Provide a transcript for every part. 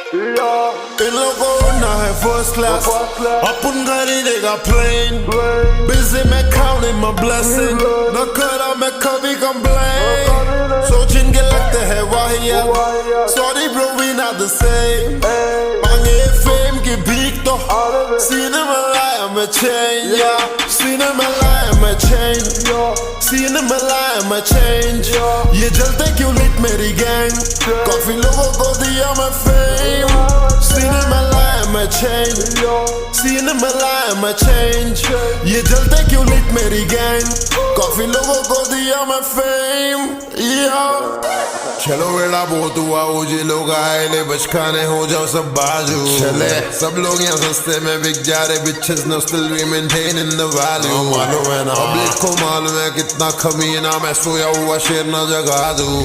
इन लोगों को उड़ना है फर्स्ट क्लास, अपन खरीदेगा प्लेन। बिजी मैं counting my blessing, न करा मैं कभी complain। सोच इनके लगते हैं वाहियात, sorry bro we not the same। मांगे फेम की भीख तो सीने में लाया मैं change, सीने में लाया मैं change, सीने में लाया मैं change। ये जलते क्यों लिट मेरी गैंग, काफी लोगों को दिया मैं फेम। सीने में लाया मैं change, सीने में लाया मैं change। ये जलते क्यों लिट मेरी गैंग, काफी लोगों को दिया मैं फेम। चलो बेड़ा बहुत हुआ, मुझे लोग आए ले बचकाने हो जाओ सब बाजू। चले सब लोग यहाँ सस्ते में बिक जा रहे, bitches no still we maintain in the value। मालूम है ना पब्लिक को, मालूम है कितना कमीना, मैं सोया हुआ शेर न जगा दूं।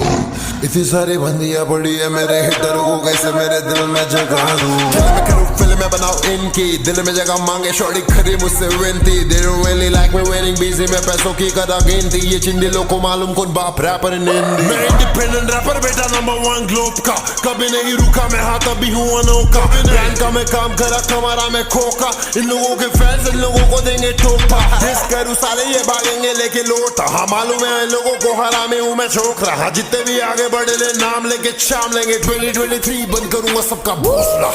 इतनी सारी बंदियां पड़ी है मेरे हिटरों को, कैसे मेरे दिल में जगा दूं। मैं करूँ फिल्में बनाओ इनकी, दिल में जगह मांगे शॉर्टी खरी मुझसे विनती। They don't really like me winning, busy में पैसों की कदा गिनती। ये चिंदी लोग को मालूम कौन बाप रैपर इन हिंदी। मैं इंडिपेंडेंट रैपर बेटा नंबर 1 ग्लोब का, कभी नहीं रुका मैं, हाँ तभी हूँ अनोखा। ब्रांड का मैं काम करा, कमारा मैं खोका। इन लोगों के फैंस इन लोगों को देंगे ठोका। जिस करूँ साले ये भागेंगे लेके लोटा, हाँ मालूम है इन लोगों को हरामी हूँ मैं छोक रहा। जितने भी आगे बढ़े ले नाम लेके शाम लेंगे। 2023 बंद करूंगा सबका भोसला।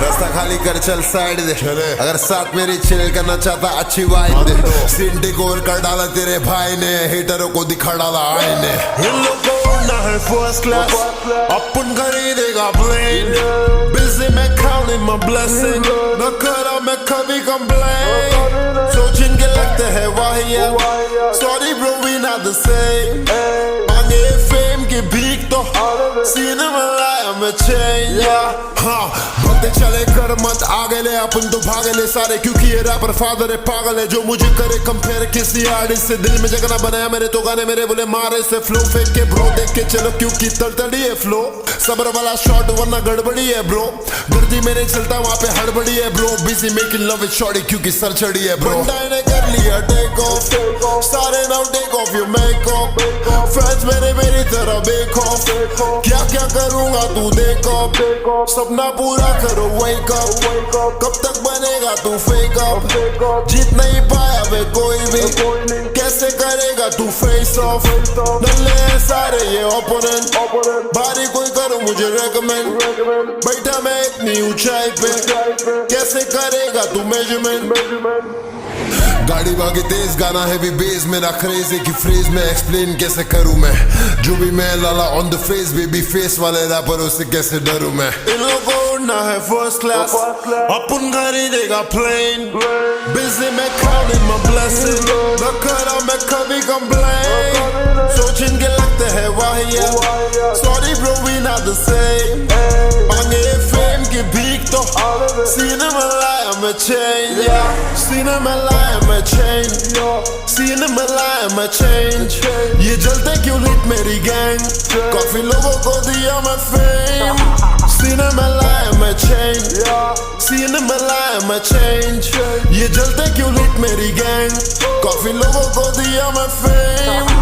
रास्ता खाली कर चल साइड दे, अगर साथ मेरी चिल करना चाहता अच्छी वाइब दे। सीन डिकोर कर डाला तेरे भाई ने, हिटरों को दिखा डाला आईने। इन लोगों को उड़ना है फर्स्ट क्लास, अपन खरीदेगा प्लेन। बिजी मैं counting my blessing, न करा मैं कभी complain। सोच इनके लगते हैं वाहियात, sorry bro we not the same। मांगे फेम की भीख तो सीने में लाया मैं change। हाँ बनते चले कर मत आगे ले, अपन तो भागे ले सारे, क्योंकि ये रैपर फादर है पागल है। जो मुझे करे कंपेयर किसी आर्टिस्ट से, दिल में जगह बनाया मेरे तो गाने मेरे बोले मारे से। फ्लो फेंक के ब्रो देख के चलो क्योंकि तड़तड़ी है फ्लो, सबर वाला शॉट वरना गड़बड़ी है ब्रो। गर्दी में नहीं चलता वहाँ पे हड़बड़ी है bro. Busy making love with shorty क्योंकि सर चढ़ी है ब्रो। बंटाई ने कर लिया टेक ऑफ, सारे now take off your makeup. Fans मेरी तरह बेखौफ, क्या क्या करूँगा तू देखो। सपना पूरा करो वेक अप, कब तक बनेगा तू फेक अप। जीत नहीं पाया वे कोई भी, कैसे करेगा तू फेस ऑफ। नल्ले सारे ये ओपोनेंट, भारी कोई करो मुझे रेकमेंड। बैठा मैं इतनी ऊंचाई पे, कैसे करेगा तू मेजरमेंट। गाड़ी भागी तेज, गाना हैवी बेस, मेरा क्रेज है कि फ्रेज में एक्सप्लेन कैसे करूं मैं। जो भी मैं लाला on the face, baby face वाले रैपरों से कैसे डरूं मैं। इन लोगों को उड़ना है फर्स्ट क्लास, अपन खरीदेगा प्लेन। बिजी मैं counting my blessing, न करा मैं कभी complain। सोच इनके लगते हैं वाहियात, sorry bro we not the same। मांगे फेम की भीख तो सीने में लाया मैं change, सीने में लाया मैं change, सीने में लाया मैं change। ये जलते क्यों लिट मेरी गैंग, काफी लोगों को दिया मैं फेम। सीने में लाया मैं change, सीने में लाया मैं change। ये जलते क्यों लिट मेरी गैंग, काफी लोगों को दिया मैं फेम।